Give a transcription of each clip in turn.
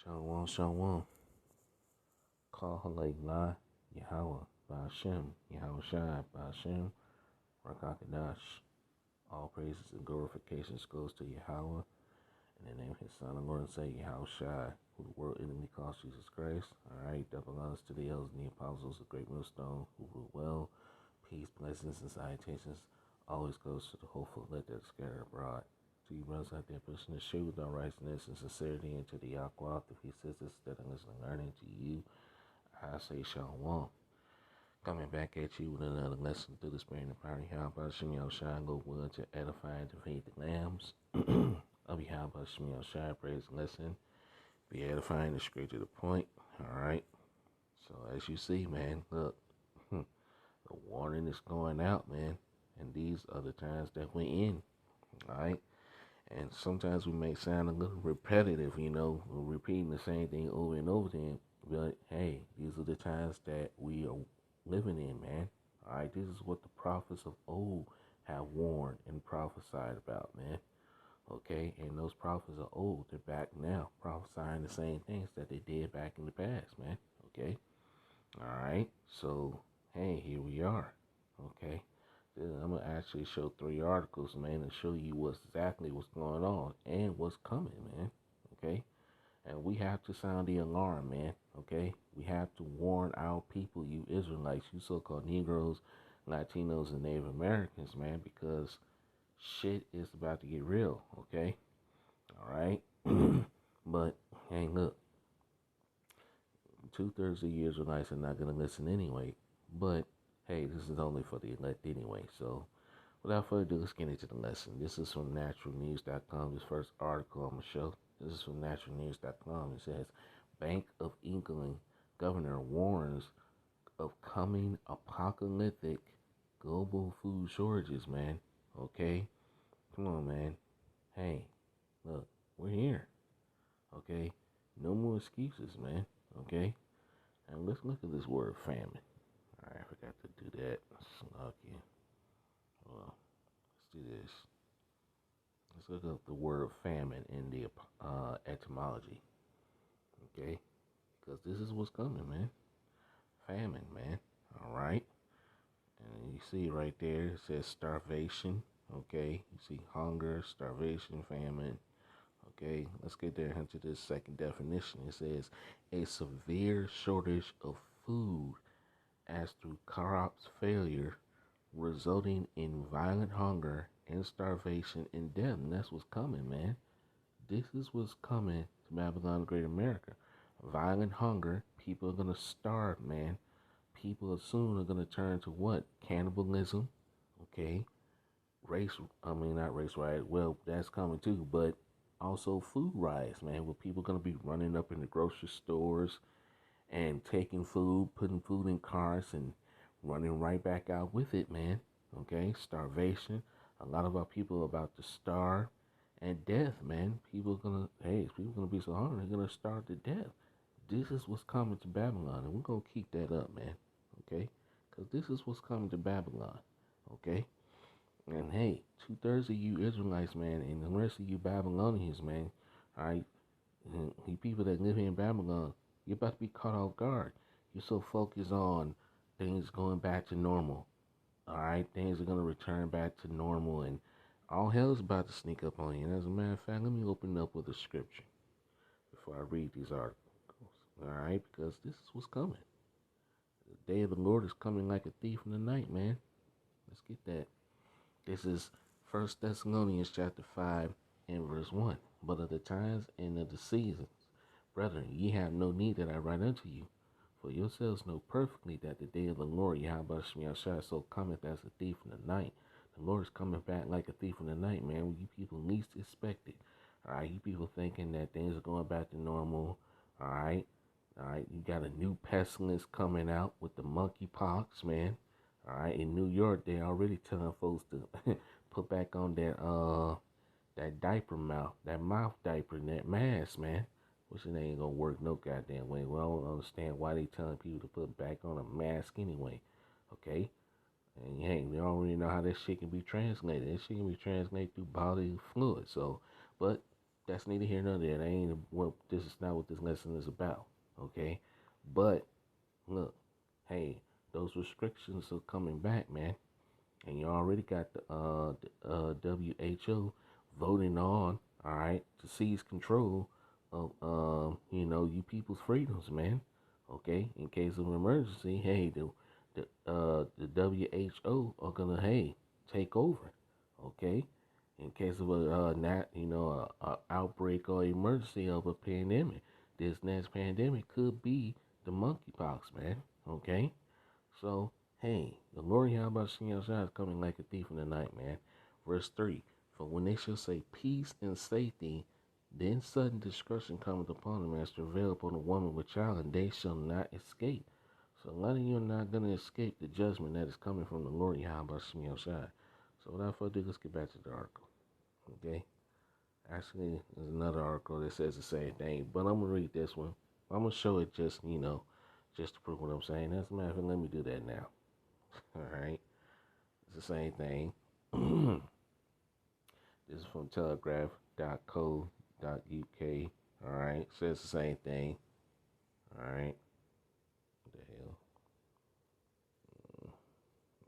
Shalom, shalom. Call Halayla, Yahweh, Ba'ashem, Yahweh Shai, Ba'ashem, Rakakadash. All praises and glorifications goes to Yahweh. In the name of his son, and Lord and Savior, Yahweh Shai, who the world enemy calls Jesus Christ. Alright, double honors to the elders and the apostles, the great millstone, who rule well. Peace, blessings, and salutations always goes to the hopeful, let that scatter abroad. To you brothers out there pushing the shoe with all righteousness and sincerity into the Aqua, the feast sisters that are listening and learning to you, I say shalom. Coming back at you with another lesson through the spirit and power. How about Shemel Shai, go wood to edify and to feed the lambs. I'll be how about Shemel Shai, praise the lesson. Be edifying and straight to the point. Alright. So as you see, man, look, the warning is going out, man. And these are the times that we're in. Alright. And sometimes we may sound a little repetitive, we're repeating the same thing over and over again. But hey, these are the times that we are living in, man. All right, this is what the prophets of old have warned and prophesied about, man. Okay, and those prophets are old. They're back now prophesying the same things that they did back in the past, man. Okay, all right. So hey, here we are. Okay. I'm going to actually show 3 articles, man, and show you what's going on and what's coming, man, okay? And we have to sound the alarm, man, okay? We have to warn our people, you Israelites, you so-called Negroes, Latinos, and Native Americans, man, because shit is about to get real, okay? All right? But, hey, look, 2/3 of the Israelites are not going to listen anyway, but hey, this is only for the elect anyway. So, without further ado, let's get into the lesson. This is from naturalnews.com. This first article I'm going to show. This is from naturalnews.com. It says, Bank of England governor warns of coming apocalyptic global food shortages, man. Okay? Come on, man. Hey, look, we're here. Okay? No more excuses, man. Okay? And let's look at this word famine. Alright, I forgot to do that. Lucky. Well, let's do this. Let's look up the word famine in the etymology. Okay? Because this is what's coming, man. Famine, man. Alright? And you see right there, it says starvation. Okay? You see hunger, starvation, famine. Okay? Let's get there into this second definition. It says a severe shortage of food as through crops failure, resulting in violent hunger and starvation and death. And that's what's coming, man. This is what's coming to Babylon, Great America. Violent hunger. People are going to starve, man. People soon are going to turn to what? Cannibalism. Okay. Not race riot. Well, that's coming too. But also food riots, man. Where people are going to be running up in the grocery stores and taking food, putting food in carts, and running right back out with it, man. Okay, starvation. A lot of our people are about to starve, and death, man. People gonna be so hungry they're gonna starve to death. This is what's coming to Babylon, and we're gonna keep that up, man. Okay, because this is what's coming to Babylon. Okay, and hey, 2/3 of you Israelites, man, and the rest of you Babylonians, man. All right, you people that live here in Babylon, you're about to be caught off guard. You're so focused on things going back to normal. All right, things are going to return back to normal, and all hell is about to sneak up on you. And as a matter of fact, let me open up with a scripture before I read these articles. All right, because this is what's coming. The day of the Lord is coming like a thief in the night, man. Let's get that. This is 1 Thessalonians chapter 5 and verse 1. But of the times and of the seasons, brethren, ye have no need that I write unto you. For yourselves know perfectly that the day of the Lord, Yahweh Shai, so cometh as a thief in the night. The Lord is coming back like a thief in the night, man, when you people least expect it. All right, you people thinking that things are going back to normal. All right, you got a new pestilence coming out with the monkeypox, man. All right, in New York, they already telling folks to put back on that mouth diaper, and that mask, man. Which it ain't gonna work no goddamn way. Well, I don't understand why they telling people to put back on a mask anyway. Okay? And hey, we already know how that shit can be translated. That shit can be translated through bodily fluid. So, but that's neither here nor there. That ain't what this is not what this lesson is about. Okay, but look, hey, those restrictions are coming back, man, and you already got the WHO voting on, all right, to seize control of you people's freedoms, man. Okay, in case of emergency, hey, the WHO are gonna take over. Okay, in case of a outbreak or emergency of a pandemic, this next pandemic could be the monkeypox, man. Okay, so hey, the Lord Yahweh Shah is coming like a thief in the night, man. Verse 3, for when they shall say peace and safety, then sudden destruction cometh upon them as travail upon a woman with child, and they shall not escape. So a lot of you are not going to escape the judgment that is coming from the Lord Yahweh Shah. So without further ado, let's get back to the article. Okay? Actually, there's another article that says the same thing, but I'm going to read this one. I'm going to show it just to prove what I'm saying. As a matter of fact, let me do that now. Alright? It's the same thing. This is from telegraph.co.uk. Alright? Says the same thing. Alright? What the hell?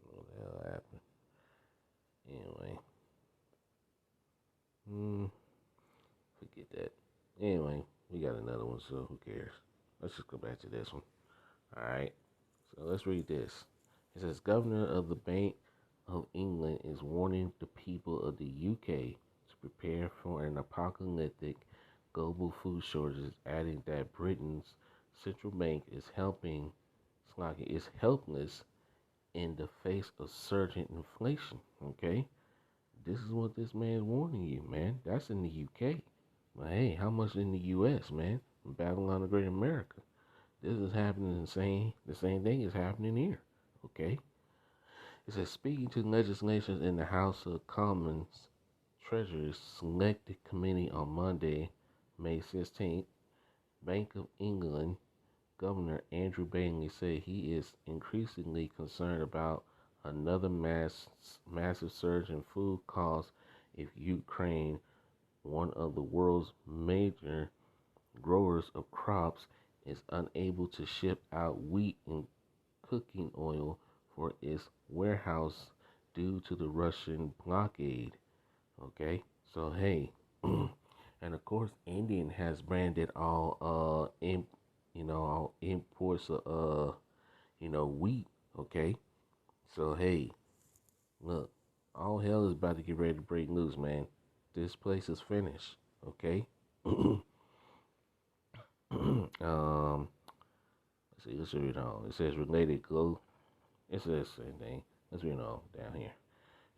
What the hell happened? Anyway. Forget that. Anyway, we got another one, so who cares? Let's just go back to this one. Alright? So let's read this. It says, Governor of the Bank of England is warning the people of the UK to prepare for an apocalyptic global food shortage, adding that Britain's central bank is helpless in the face of surging inflation. Okay, this is what this man's warning you, man. That's in the UK. But hey, how much in the US, man? Babylon the Great America. This is happening the same thing is happening here. Okay. It says, speaking to legislators in the House of Commons Treasury Selected Committee on Monday, May 16th, Bank of England Governor Andrew Bailey said he is increasingly concerned about another massive surge in food costs if Ukraine, one of the world's major growers of crops, is unable to ship out wheat and cooking oil for its warehouse due to the Russian blockade. Okay, so hey, and of course, Indian has branded all all imports of wheat. Okay, so hey, look, all hell is about to get ready to break loose, man. This place is finished. Okay. Let's read it on. It says related glow. It says the same thing. Let's read it on down here.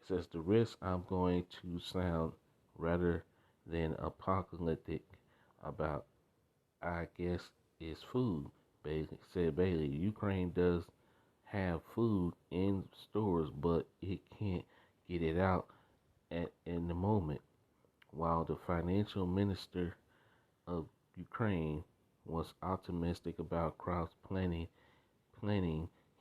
It says the risk I'm going to sound rather than apocalyptic about, I guess, is food. Bailey. Ukraine does have food in stores, but it can't get it out in the moment. While the financial minister of Ukraine was optimistic about planning,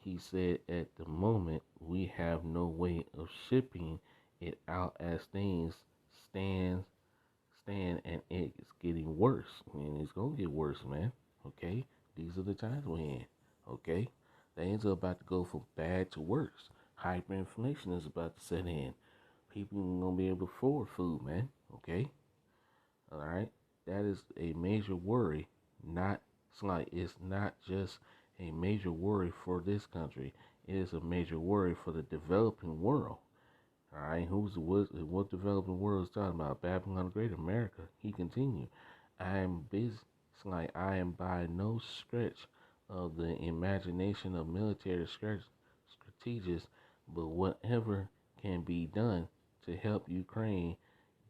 he said at the moment we have no way of shipping it out as things stand and it's getting worse. And it's gonna get worse, man. Okay? These are the times we're in. Okay? Things are about to go from bad to worse. Hyperinflation is about to set in. People ain't gonna be able to afford food, man. Okay? Alright? That is a major worry. It's not just a major worry for this country. It is a major worry for the developing world. All right, what developing world is talking about? Babylon the Great America. He continued, I am busy. It's like I am by no stretch of the imagination of military strategists, but whatever can be done to help Ukraine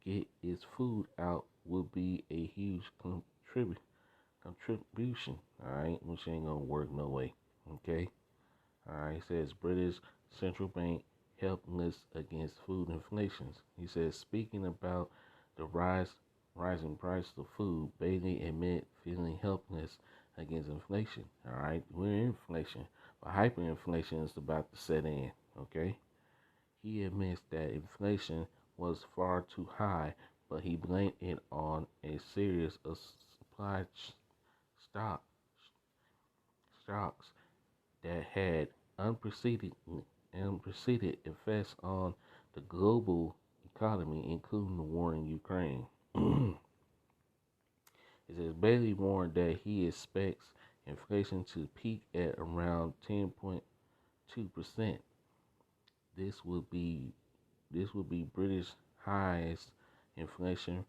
get its food out will be a huge contribution. All right, which ain't gonna work no way. Okay. All right, it says British central bank helpless against food inflations. He says, speaking about the rising price of food, Bailey admit feeling helpless against inflation. All right, we're in inflation, but hyperinflation is about to set in. Okay, he admits that inflation was far too high, but he blamed it on a series of supply stock shocks that had unprecedented, unprecedented effects on the global economy, including the war in Ukraine. It says Bailey warned that he expects inflation to peak at around 10.2%. This would be British highest inflation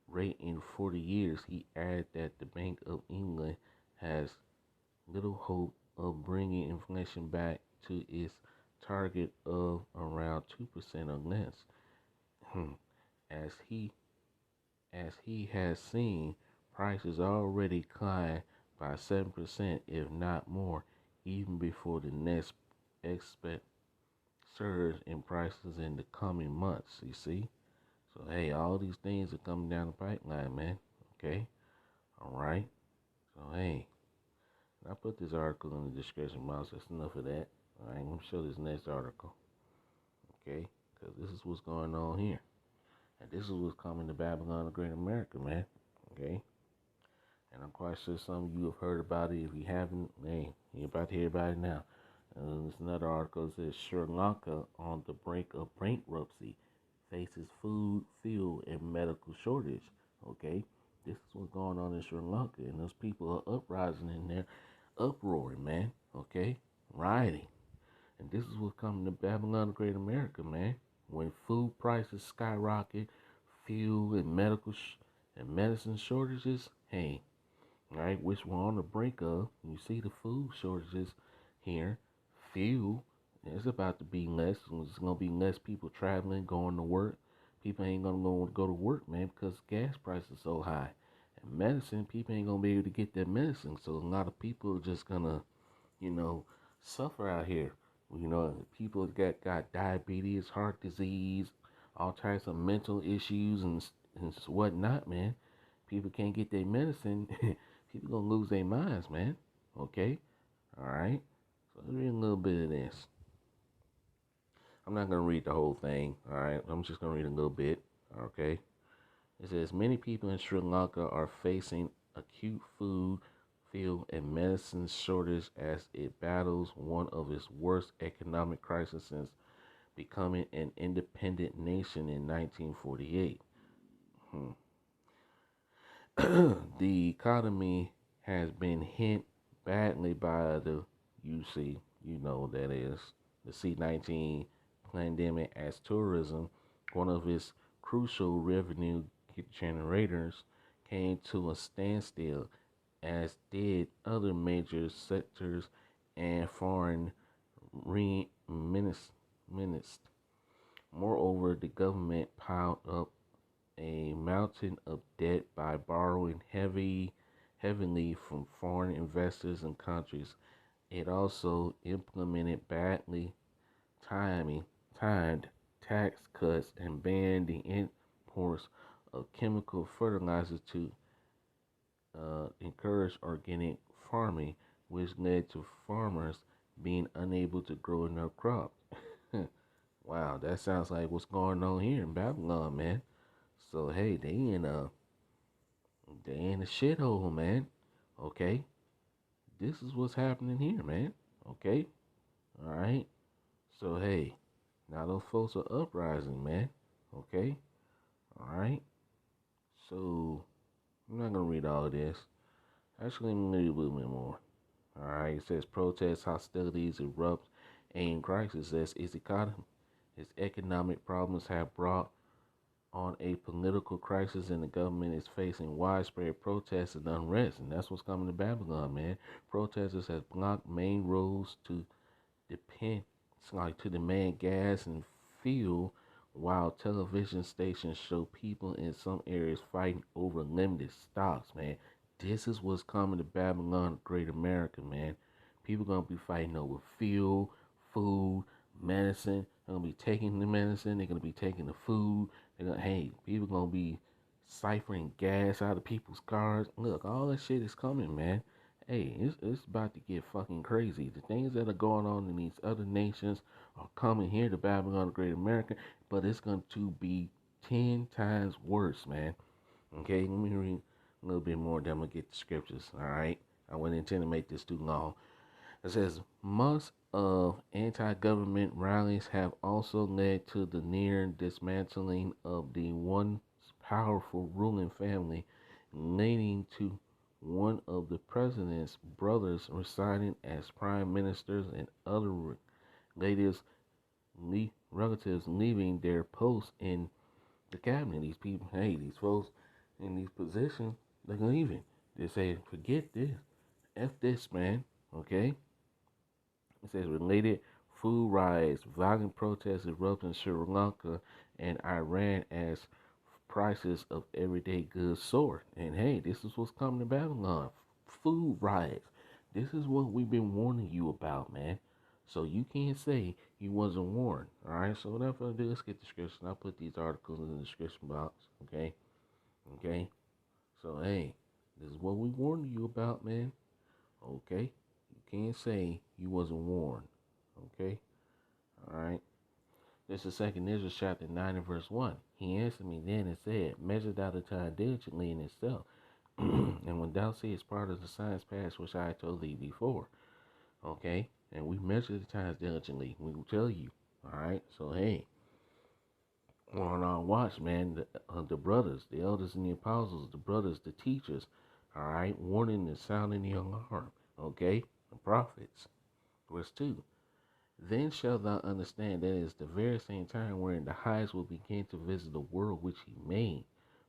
rate in 40 years. He added that the Bank of England has little hope of bringing inflation back to its target of around 2% or less. as he as he has seen prices already climb by 7%, if not more, even before the next expect surge in prices in the coming months. You see? So hey, all these things are coming down the pipeline, man. Okay? Alright. So hey, I put this article in the description box. That's enough of that. Alright, I'm gonna show this next article. Okay? Because this is what's going on here. And this is what's coming to Babylon the Great America, man. Okay? And I'm quite sure some of you have heard about it. If you haven't, hey, you're about to hear about it now. There's another article that says Sri Lanka on the brink of bankruptcy, faces food, fuel, and medical shortage. Okay? This is what's going on in Sri Lanka. And those people are uprising in there, uproaring, man. Okay? Rioting. And this is what's coming to Babylon the Great America, man. When food prices skyrocket, fuel and and medicine shortages, hey, right, which we're on the brink of. You see the food shortages here, fuel. It's about to be less. There's gonna be less people traveling, going to work. People ain't gonna go to work, man, because gas prices are so high. And medicine, people ain't gonna be able to get that medicine. So a lot of people are just gonna, you know, suffer out here. People got diabetes, heart disease, all types of mental issues and whatnot, man. People can't get their medicine. People gonna lose their minds, man. Okay, all right. So let's read a little bit of this. I'm not gonna read the whole thing. All right, I'm just gonna read a little bit. Okay. It says many people in Sri Lanka are facing acute food, fuel, and medicine shortage as it battles one of its worst economic crises since becoming an independent nation in 1948. The economy has been hit badly by the UC, that is, the C-19 pandemic, as tourism, one of its crucial revenue generators, came to a standstill, as did other major sectors and foreign ministers. Moreover, the government piled up a mountain of debt by borrowing heavily from foreign investors and countries. It also implemented badly timed tax cuts and banned the imports of chemical fertilizers to encourage organic farming, which led to farmers being unable to grow enough crops. Wow, that sounds like what's going on here in Babylon, man. So hey, they in a shithole, man. Okay, this is what's happening here, man. Okay, all right. So hey, now those folks are uprising, man. Okay, all right. So I'm not gonna read all of this. Actually, I'm gonna read a little bit more. All right. It says protests, hostilities erupt, and crisis as its economic problems have brought on a political crisis, and the government is facing widespread protests and unrest. And that's what's coming to Babylon, man. Protesters have blocked main roads depend to demand gas and fuel, while television stations show people in some areas fighting over limited stocks, man. This is what's coming to Babylon, Great America, man. People gonna be fighting over fuel, food, medicine. They're gonna be taking the medicine. They're gonna be taking the food. People gonna be siphoning gas out of people's cars. Look, all that shit is coming, man. Hey, it's about to get fucking crazy. The things that are going on in these other nations are coming here to Babylon, the Great America, but it's going to be 10 times worse, man. Okay, let me read a little bit more, then I'm going to get the scriptures, all right? I wouldn't intend to make this too long. It says, months of anti-government rallies have also led to the near dismantling of the once powerful ruling family, leading to one of the president's brothers resigning as prime ministers and other relatives, relatives leaving their posts in the cabinet. These people, hey, these folks in these positions, they're leaving. They say, forget this, F this, man, okay? It says related food riots, violent protests erupt in Sri Lanka and Iran as prices of everyday goods soar. And hey, this is what's coming to Babylon. Food riots. This is what we've been warning you about, man. So you can't say you wasn't warned. Alright, so without further ado, let's get the description. I'll put these articles in the description box. Okay? Okay? So hey, this is what we warned you about, man. Okay? You can't say you wasn't warned. Okay? Alright? This is 2nd Ezra chapter 9 and verse 1. He answered me then and said, measure thou the time diligently in itself, and when thou seest part of the signs past which I told thee before. Okay? And we measure the times diligently. We will tell you. Alright? So hey, on our watch, man, the brothers, the elders and the apostles, the brothers, the teachers, alright, warning and sounding the alarm. Okay? The prophets. Verse 2. Then shalt thou understand that it is the very same time wherein the highest will begin to visit the world which he made.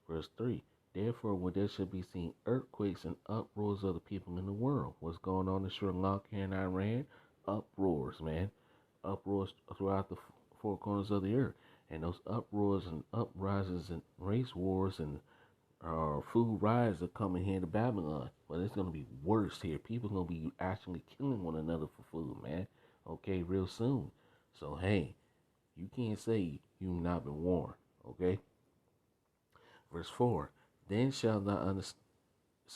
Verse 3. Therefore, when there shall be seen earthquakes and uproars of the people in the world. What's going on in Sri Lanka and Iran? Uproars, man. Uproars throughout the four corners of the earth. And those uproars and uprises and race wars and food riots are coming here to Babylon. But it's going to be worse here. People are going to be actually killing one another for food, man. Okay, real soon. So, hey, you can't say you've not been warned. Okay? Verse 4. Then shall thou understand,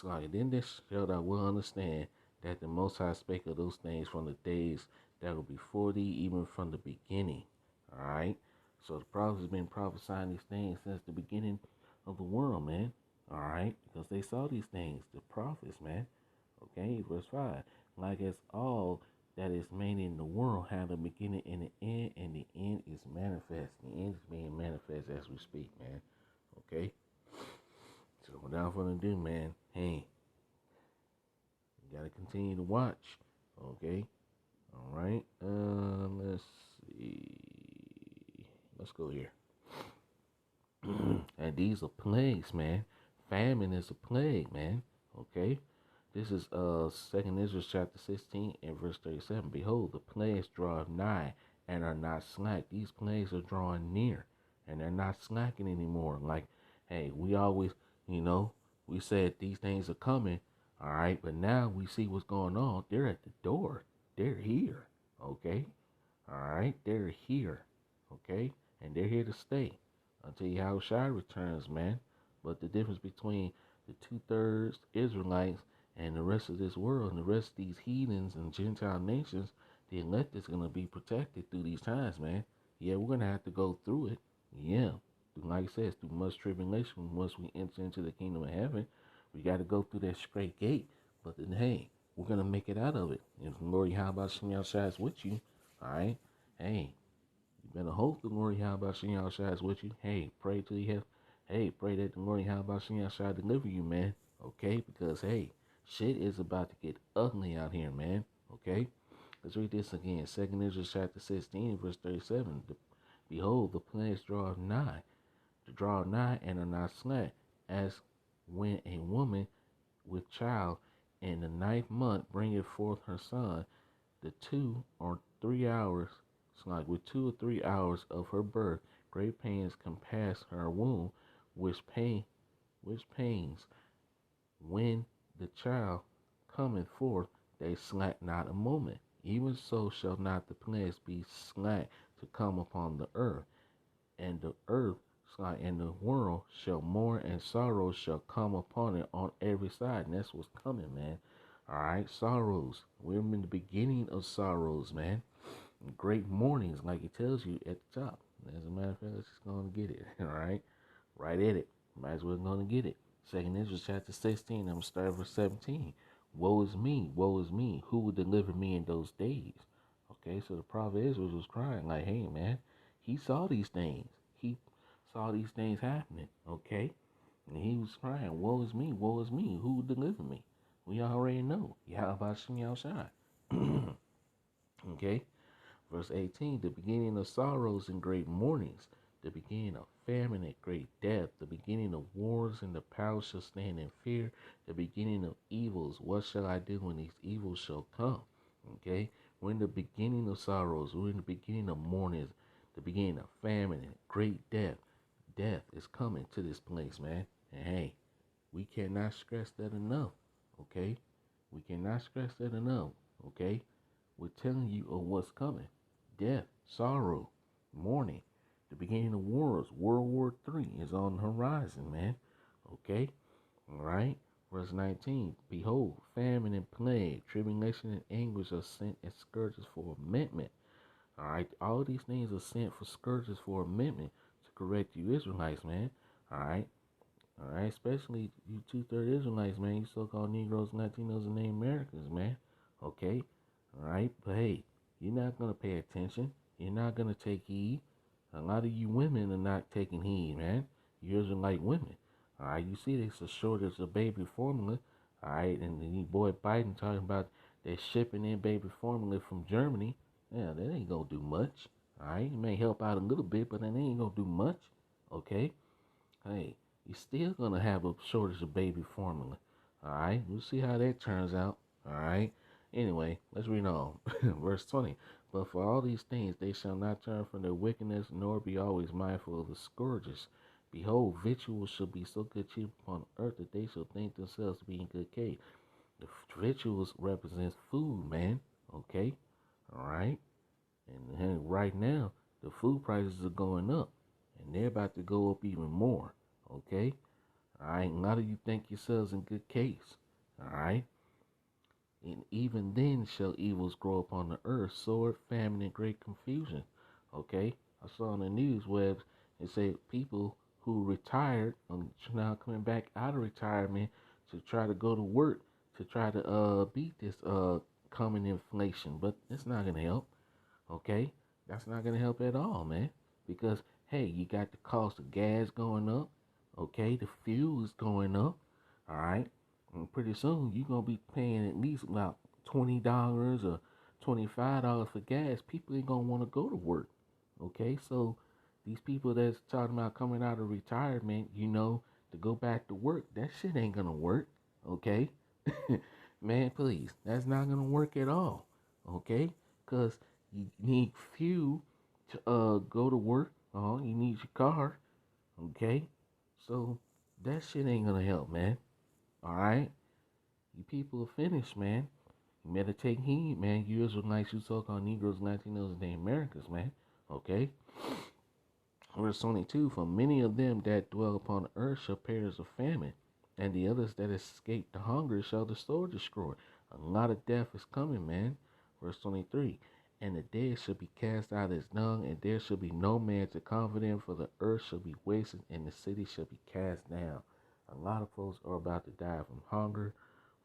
will understand that the Most High spake of those things from the days that were before thee, even from the beginning. Alright? So the prophets have been prophesying these things since the beginning of the world, man. Alright? Because they saw these things, the prophets, man. Okay, verse 5. Like as all that is made in the world have a beginning and an end, and the end is manifest. The end is being manifest as we speak, man. Okay? So without further ado, man, hey, you gotta continue to watch. Okay? Alright. Let's see. Let's go here. And these are plagues, man. Famine is a plague, man. Okay? This is 2nd Ezra chapter 16 and verse 37. Behold, the plagues draw nigh and are not slack. These plagues are drawing near and they're not slacking anymore. Like, hey, we always, we said these things are coming, all right, but now we see what's going on. They're at the door. They're here, okay? All right, they're here, okay? And they're here to stay until Yahushua returns, man. But the difference between the 2/3 Israelites and the rest of this world and the rest of these heathens and Gentile nations, the elect is going to be protected through these times, man. Yeah, we're going to have to go through it. Yeah. Like it says, through much tribulation, once we enter into the kingdom of heaven, we got to go through that straight gate. But then, hey, we're going to make it out of it. If the Lord Yahweh Shem Shai is with you, all right? Hey, you better hope the Lord Yahweh Shem Shai is with you. Hey, pray to you. Hey, pray that the Lord Yahweh Shem Shai deliver you, man. Okay? Because, hey, shit is about to get ugly out here, man. Okay? Let's read this again. 2nd Ezra chapter 16, verse 37. Behold, the plagues draw nigh and are not slack, as when a woman with child in the 9th month bringeth forth her son, the 2 or 3 hours, like with 2 or 3 hours of her birth, great pains compass her womb, which pains when the child cometh forth, they slack not a moment. Even so shall not the plagues be slack to come upon the earth, and the earth and the world shall mourn, and sorrow shall come upon it on every side. And that's what's coming, man. Alright, sorrows. We're in the beginning of sorrows, man. Great mournings, like it tells you at the top. As a matter of fact, let's just go and get it. All right, right at it. Might as well go and get it. Second Ezra chapter 16. I'm gonna start verse 17. Woe is me. Who will deliver me in those days? Okay, so the prophet Ezra was crying like, hey man, he saw these things. He saw these things happening. Okay, and he was crying, woe is me, woe is me. Who will deliver me? We already know. Yahweh Shem Yahushua. Okay. Verse 18, the beginning of sorrows and great mournings, the beginning of famine and great death, the beginning of wars and the palace shall stand in fear, the beginning of evils. What shall I do when these evils shall come? Okay, we're in the beginning of sorrows, we're in the beginning of mournings, the beginning of famine and great death. Death is coming to this place, man. And hey, we cannot stress that enough. Okay, we cannot stress that enough. Okay, we're telling you of what's coming. Death, sorrow, mourning, the beginning of wars. World War III is on the horizon, man. Okay? All right? Verse 19, behold, famine and plague, tribulation and anguish are sent as scourges for amendment. All right? All these things are sent for scourges for amendment to correct you Israelites, man. All right? All right? Especially you two-third Israelites, man. You so-called Negroes, Latinos, and Native Americans, man. Okay? All right? But hey, you're not going to pay attention. You're not going to take heed. A lot of you women are not taking heed, man. You Israelite women. All right, you see there's a shortage of baby formula. All right, and the boy Biden talking about they're shipping in baby formula from Germany. Yeah, that ain't going to do much. All right, it may help out a little bit, but that ain't going to do much. Okay? Hey, you're still going to have a shortage of baby formula. All right, we'll see how that turns out. All right. Anyway, let's read on. Verse 20. But for all these things they shall not turn from their wickedness, nor be always mindful of the scourges. Behold, victuals shall be so good cheap upon earth that they shall think themselves to be in good case. The victuals represents food, man. Okay? All right? And right now, the food prices are going up. And they're about to go up even more. Okay? All right? A lot of you think yourselves in good case. All right? And even then shall evils grow upon the earth, sword, famine, and great confusion. Okay? I saw on the news webs, it said people who retired are now coming back out of retirement to try to go to work to try to beat this coming inflation. But it's not gonna help. Okay? That's not gonna help at all, man. Because hey, you got the cost of gas going up. Okay, the fuel is going up. All right. And pretty soon you're gonna be paying at least about $20 or $25 for gas. People ain't gonna want to go to work. Okay, so these people that's talking about coming out of retirement, to go back to work, that shit ain't gonna work. Okay, man, please, that's not gonna work at all. Okay, cause you need fuel to go to work. You need your car. Okay, so that shit ain't gonna help, man. All right, you people are finished, man. You better take heed, man. You Israelites, you so-called Negroes, Latinos, and the Americans, man. Okay. Verse 22, for many of them that dwell upon the earth shall perish of famine, and the others that escape the hunger shall the sword destroy. A lot of death is coming, man. Verse 23, and the dead shall be cast out as dung, and there shall be no man to comfort them, for the earth shall be wasted, and the city shall be cast down. A lot of folks are about to die from hunger,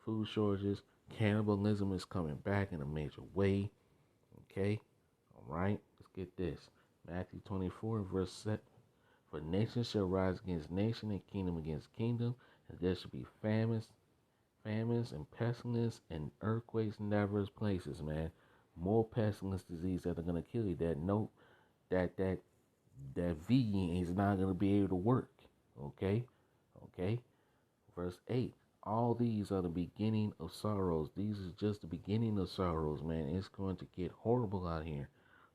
food shortages, cannibalism is coming back in a major way. Okay? All right? Let's get this. Matthew 24, verse 7. For nation shall rise against nation, and kingdom against kingdom, and there shall be famines and pestilence and earthquakes in diverse places, man. More pestilence disease that are gonna kill you. That vegan is not gonna be able to work. Okay? Okay? Verse 8. All these are the beginning of sorrows. These is just the beginning of sorrows, man. It's going to get horrible out here.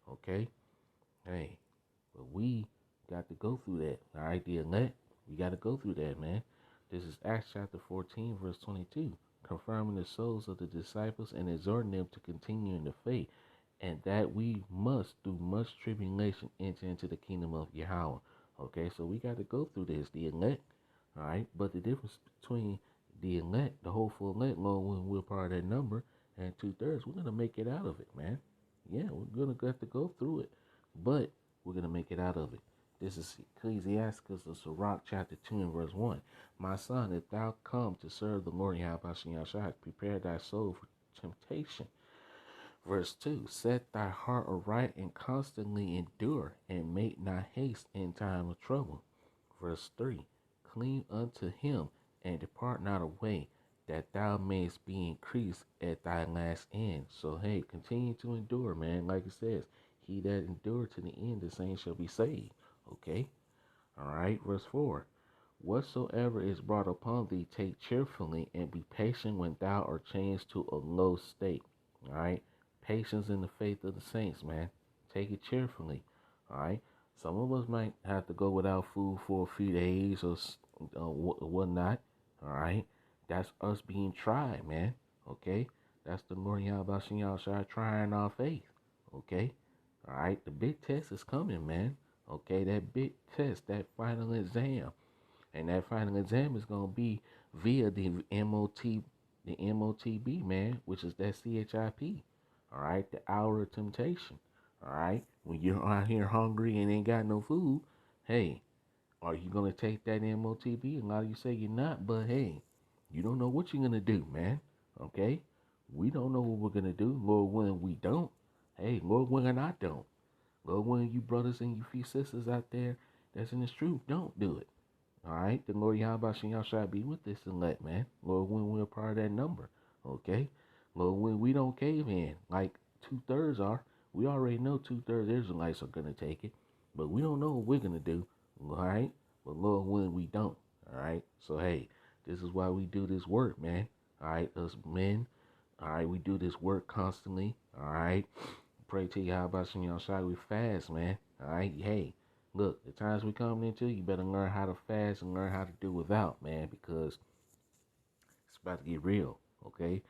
Okay? Hey, but we got to go through that. All right, the elect, we got to go through that, man. This is Acts chapter 14, verse 22, confirming the souls of the disciples and exhorting them to continue in the faith, and that we must, through much tribulation, enter into the kingdom of Yahweh. Okay, so we got to go through this, the elect. All right, but the difference between the elect, the hopeful elect, Lord, when we're part of that number, and two-thirds, we're going to make it out of it, man. Yeah, we're going to have to go through it. But We're going to make it out of it. This is Ecclesiasticus of Sirach, chapter 2 and verse 1. My son, if thou come to serve the Lord Yahweh Shah, prepare thy soul for temptation. Verse 2, set thy heart aright and constantly endure, and make not haste in time of trouble. Verse 3, cleave unto him, and depart not away, that thou mayest be increased at thy last end. So, hey, continue to endure, man. Like it says, he that endured to the end, the same shall be saved. Okay? All right, verse 4. Whatsoever is brought upon thee, take cheerfully, and be patient when thou art changed to a low state. All right? Patience in the faith of the saints, man. Take it cheerfully. All right? Some of us might have to go without food for a few days or whatnot. All right? That's us being tried, man. Okay? That's the Lord Yahweh trying our faith. Okay? All right? The big test is coming, man. Okay? That big test, that final exam. And that final exam is going to be via the MOTB, man, which is that CHIP. All right, the hour of temptation. All right, when you're out here hungry and ain't got no food, hey, are you going to take that MOTB? A lot of you say you're not, but hey, you don't know what you're going to do, man. Okay, we don't know what we're going to do. Lord willing, we don't. Hey, Lord willing, I don't. Lord willing, you brothers and you few sisters out there that's in this truth, don't do it. All right, the Lord Yahweh shall be with this elect, man. Lord, when we're part of that number, okay? Lord, when we don't cave in, like 2/3 are, we already know 2/3 Israelites are gonna take it, but we don't know what we're gonna do, all right? But Lord, when we don't, all right? So hey, this is why we do this work, man. All right, us men, all right, we do this work constantly, all right? Pray to Yahweh shall we fast, man. All right, hey. Look, the times we coming into, you better learn how to fast and learn how to do without, man, because it's about to get real, okay?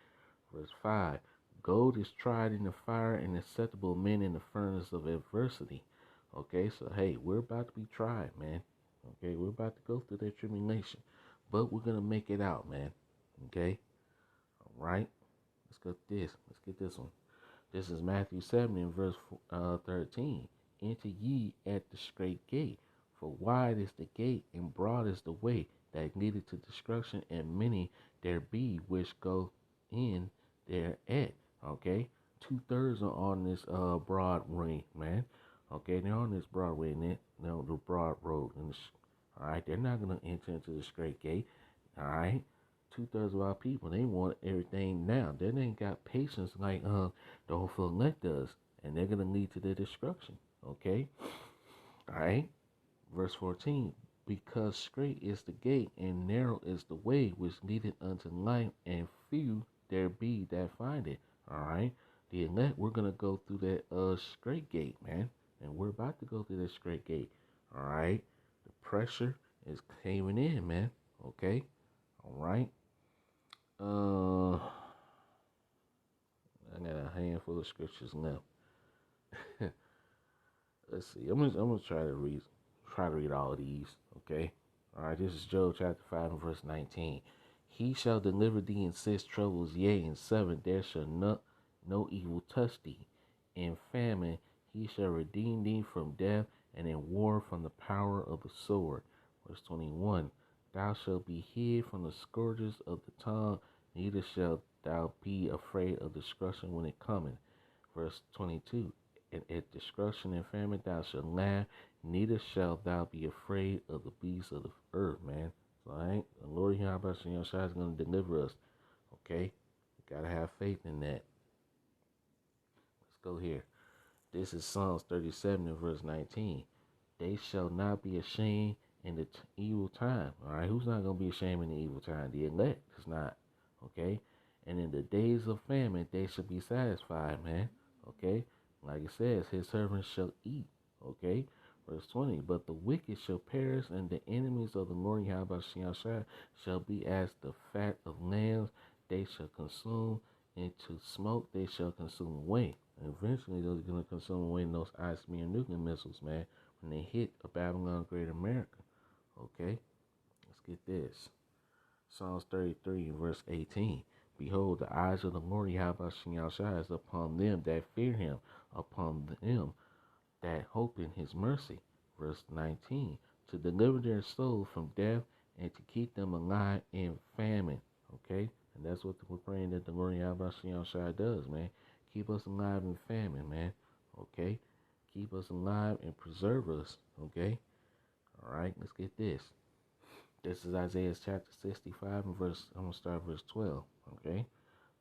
Verse 5, gold is tried in the fire and acceptable men in the furnace of adversity. Okay, so hey, we're about to be tried, man. Okay, we're about to go through that tribulation, but we're going to make it out, man. Okay, all right, let's go this. Let's get this one. This is Matthew 7 and verse 13. Enter ye at the straight gate, for wide is the gate and broad is the way that leadeth to destruction, and many there be which go in thereat. Okay, 2/3 are on this broad way, man. Okay, they're on this broad way, and they're on the broad road. All right, they're not gonna enter into the straight gate. All right. 2/3 of our people, they want everything now. They ain't got patience like the hopeful elect does, and they're gonna lead to their destruction. Okay, all right. Verse 14: because straight is the gate and narrow is the way which leadeth unto life, and few there be that find it. All right, the elect, we're gonna go through that straight gate, man, and we're about to go through that straight gate. All right, the pressure is caving in, man. Okay, all right. I got a handful of scriptures left. Let's see. I'm gonna try to read all of these. Okay. All right. This is Job chapter 5 and verse 19. He shall deliver thee in 6 troubles, yea, in 7 there shall no evil touch thee. In famine he shall redeem thee from death, and in war from the power of the sword. Verse 21. Thou shalt be hid from the scourges of the tongue, neither shalt thou be afraid of destruction when it cometh. Verse 22. And at destruction and famine thou shalt laugh, neither shalt thou be afraid of the beasts of the earth, man. So the Lord Yahweh is going to deliver us. Okay? You gotta have faith in that. Let's go here. This is Psalms 37 and verse 19. They shall not be ashamed in the evil time. All right, who's not going to be ashamed in the evil time? The elect is not. Okay, and in the days of famine, they shall be satisfied, man. Okay, like it says, his servants shall eat. Okay, verse 20. But the wicked shall perish, and the enemies of the Lord Yahweh shall be as the fat of lambs. They shall consume into smoke. They shall consume away. And eventually, they're going to consume away those ICBM nuclear missiles, man, when they hit a Babylon Great America. Okay, let's get this. Psalms 33, verse 18. Behold, the eyes of the Lord Yahweh is upon them that fear him, upon them that hope in his mercy. Verse 19, to deliver their soul from death and to keep them alive in famine. Okay? And that's what we're praying that the Lord Yahweh Shai does, man. Keep us alive in famine, man. Okay? Keep us alive and preserve us. Okay? All right, let's get this. This is Isaiah chapter 65 and I'm going to start verse 12. Okay?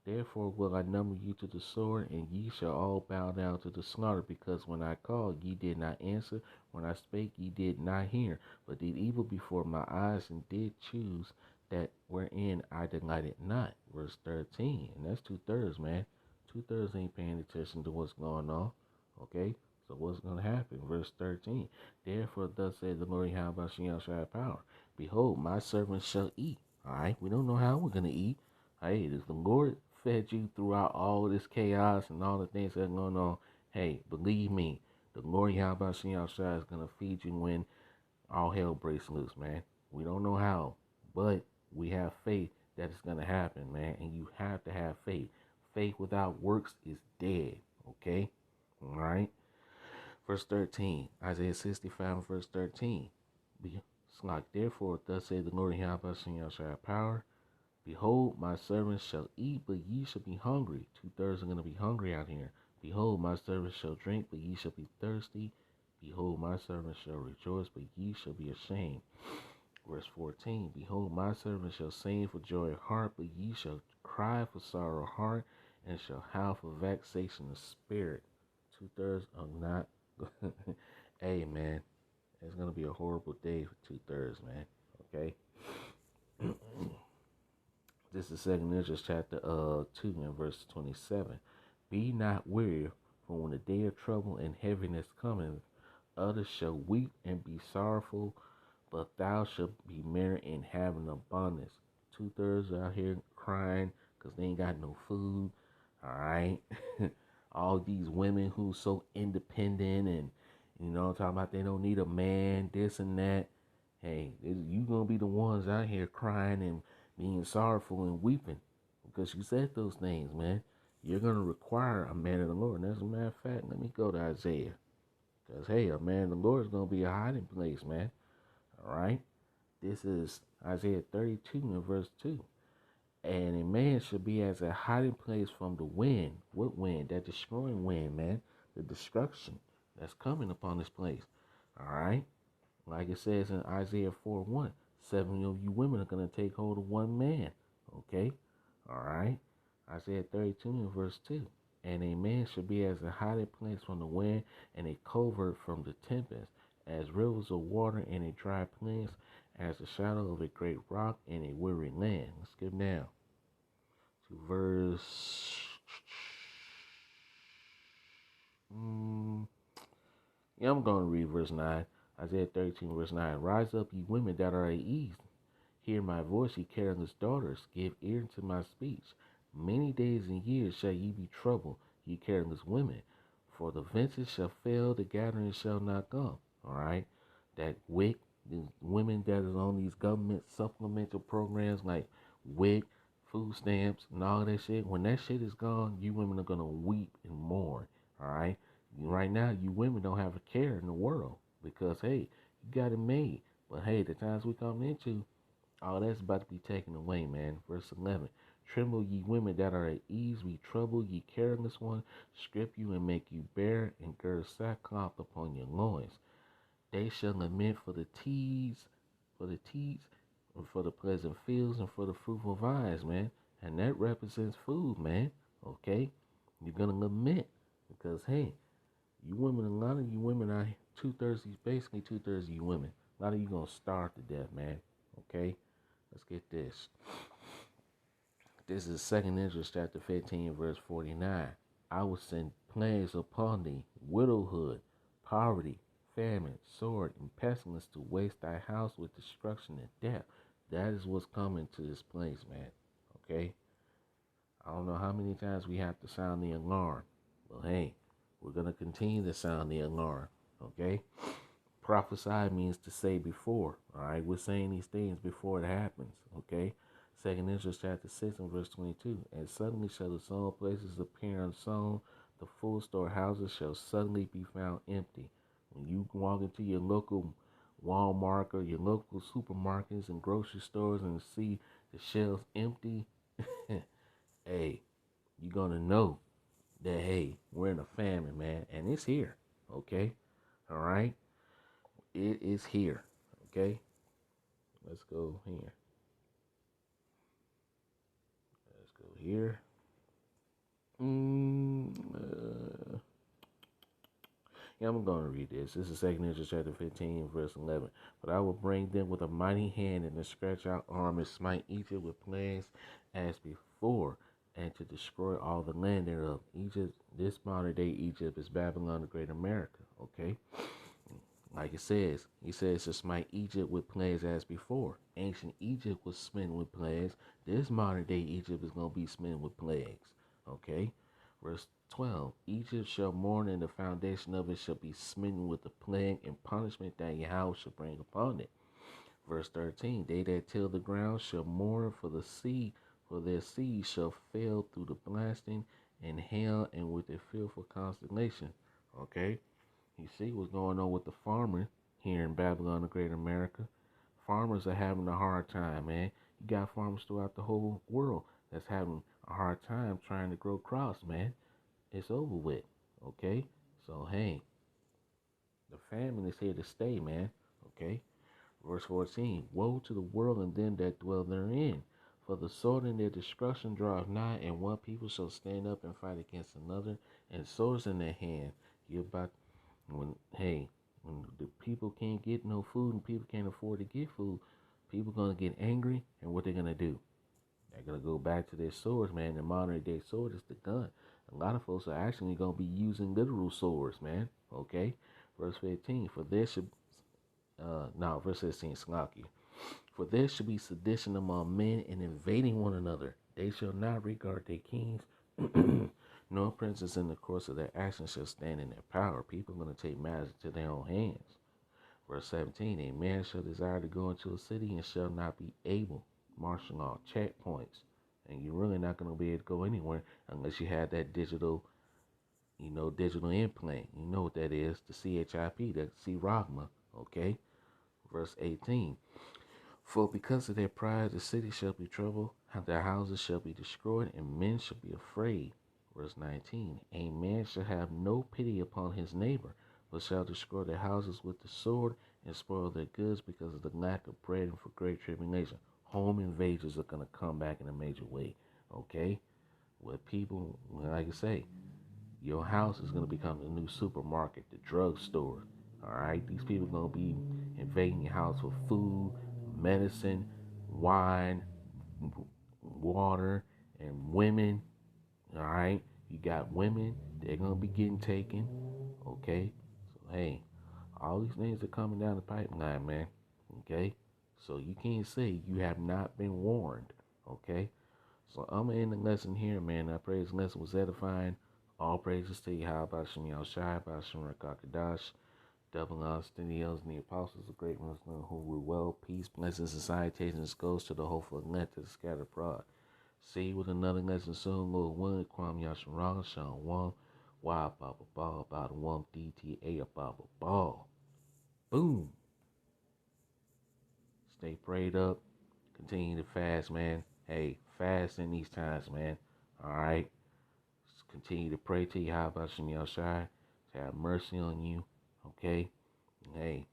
Therefore will I number you to the sword, and ye shall all bow down to the slaughter, because when I called, ye did not answer. When I spake, ye did not hear, but did evil before my eyes, and did choose that wherein I delighted not. Verse 13, and that's 2/3, man. 2/3 ain't paying attention to what's going on. Okay? So what's going to happen? Verse 13, therefore thus said the Lord Yahweh shall power. Behold, my servants shall eat. All right? We don't know how we're going to eat. Hey, does the Lord fed you throughout all this chaos and all the things that are going on? Hey, believe me, the Lord Yahweh is going to feed you when all hell breaks loose, man. We don't know how, but we have faith that it's going to happen, man. And you have to have faith. Faith without works is dead, okay? All right? Verse 13, Isaiah 65, verse 13. It's like, therefore, thus saith the Lord Yahweh shall have power. Behold, my servants shall eat, but ye shall be hungry. 2/3 are going to be hungry out here. Behold, my servants shall drink, but ye shall be thirsty. Behold, my servants shall rejoice, but ye shall be ashamed. Verse 14, behold, my servants shall sing for joy of heart, but ye shall cry for sorrow of heart, and shall howl for vexation of spirit. 2/3 are not. Hey, man, it's going to be a horrible day for 2/3, man. Okay? This is 2nd Ezra chapter 2 and verse 27. Be not weary, for when the day of trouble and heaviness cometh, others shall weep and be sorrowful, but thou shalt be merry and have an abundance. 2/3 out here crying because they ain't got no food. All right. All these women who so independent and, talking about they don't need a man, this and that. Hey, you going to be the ones out here crying and being sorrowful and weeping because you said those things, man. You're going to require a man of the Lord. And as a matter of fact, let me go to Isaiah. Because, hey, a man of the Lord is going to be a hiding place, man. All right? This is Isaiah 32 and verse 2. And a man should be as a hiding place from the wind. What wind? That destroying wind, man. The destruction that's coming upon this place. All right? Like it says in Isaiah 4:1, 7 of you women are going to take hold of one man. Okay? All right? Isaiah 32 and verse 2. And a man should be as a hiding place from the wind and a covert from the tempest, as rivers of water in a dry place, as the shadow of a great rock in a weary land. Let's skip down to verse. I'm going to read verse 9. Isaiah 13, verse 9. Rise up, ye women that are at ease. Hear my voice, ye careless daughters. Give ear to my speech. Many days and years shall ye be troubled, ye careless women. For the vintage shall fail, the gathering shall not come. All right? That WIC, the women that is on these government supplemental programs like WIC, food stamps, and all that shit, when that shit is gone, you women are going to weep and mourn. All right? Right now, you women don't have a care in the world because, hey, you got it made. But, hey, the times we come into, all that's about to be taken away, man. Verse 11. Tremble, ye women that are at ease, be troubled, ye careless one. Strip you and make you bare, and gird sackcloth upon your loins. They shall lament for the teats, and for the pleasant fields, and for the fruitful vines, man. And that represents food, man. Okay? You're going to lament because, hey, you women, a lot of you women are 2/3, basically 2/3 of you women. A lot of you going to starve to death, man. Okay? Let's get this. This is 2nd Ezra chapter 15, verse 49. I will send plagues upon thee, widowhood, poverty, famine, sword, and pestilence to waste thy house with destruction and death. That is what's coming to this place, man. Okay? I don't know how many times we have to sound the alarm. But hey, we're going to continue to sound the alarm. Okay? Prophesy means to say before. All right? We're saying these things before it happens. Okay? 2nd Ezra chapter 6 and verse 22. And suddenly shall the sown places appear unsown, the full storehouses shall suddenly be found empty. When you walk into your local Walmart or your local supermarkets and grocery stores and see the shelves empty, hey, you're gonna know that hey, we're in a famine, man, and it's here. Okay, all right, it is here. Okay, let's go here. Let's go here. Uh, Yeah, I'm going to read this. This is 2nd Ezra chapter 15, verse 11. But I will bring them with a mighty hand and a stretched out arm and smite Egypt with plagues as before, and to destroy all the land thereof. Egypt, this modern day Egypt, is Babylon the Great America. Okay? Like it says, he says to smite Egypt with plagues as before. Ancient Egypt was smitten with plagues. This modern day Egypt is going to be smitten with plagues. Okay? Verse 12, Egypt shall mourn, and the foundation of it shall be smitten with the plague and punishment that Yahweh shall bring upon it. Verse 13, they that till the ground shall mourn for the sea, for their seed shall fail through the blasting and hail and with their fearful consternation. Okay? You see what's going on with the farmer here in Babylon, the Great America. Farmers are having a hard time, man. You got farmers throughout the whole world that's having a hard time trying to grow crops, man. It's over with, okay? So, hey, the famine is here to stay, man, okay? Verse 14, woe to the world and them that dwell therein. For the sword and their destruction draweth nigh, and one people shall stand up and fight against another, and swords in their hand. You about when the people can't get no food and people can't afford to get food, people gonna get angry, and what they're gonna do? They're gonna go back to their swords, man. The modern day sword is the gun. A lot of folks are actually gonna be using literal swords, man. Okay, verse 15. For there should no, verse 16. Slocky. For there should be sedition among men and invading one another. They shall not regard their kings, nor princes in the course of their actions shall stand in their power. People are going to take matters into their own hands. Verse 17, a man shall desire to go into a city and shall not be able. Martial law, checkpoints. And you're really not going to be able to go anywhere unless you have that digital, digital implant. You know what that is, the CHIP, the C-Rogma, okay? Verse 18, for because of their pride the city shall be troubled, their houses shall be destroyed, and men shall be afraid. Verse 19, a man shall have no pity upon his neighbor, but shall destroy their houses with the sword and spoil their goods because of the lack of bread and for great tribulation. Home invaders are going to come back in a major way, okay? With people, like I say, your house is going to become the new supermarket, the drugstore, all right? These people are going to be invading your house for food, medicine, wine, water, and women, all right? You got women, they're going to be getting taken, okay? So, hey, all these things are coming down the pipeline, man, okay? So you can't say you have not been warned, okay? So I'm going to end the lesson here, man. I pray this lesson was edifying. All praises to you. How about Shem Shai, about Shem Rakakadash, double honors to the elders and the apostles, the great ones who rule well. Peace, blessings, and salutations goes to the hopeful and let to the scattered abroad. See you with another lesson soon, Lord willing. Kwam Yasharala, Sean Wong, Wild Baba Ball, about one DTA, Baba Ball. Boom. Stay prayed up. Continue to fast, man. Hey, fast in these times, man. All right. Just continue to pray to you. How about Shem Shai to have mercy on you. Okay. Hey,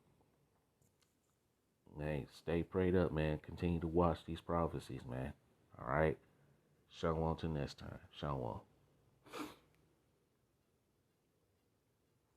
stay prayed up, man. Continue to watch these prophecies, man. All right. Shalom till next time. Shalom.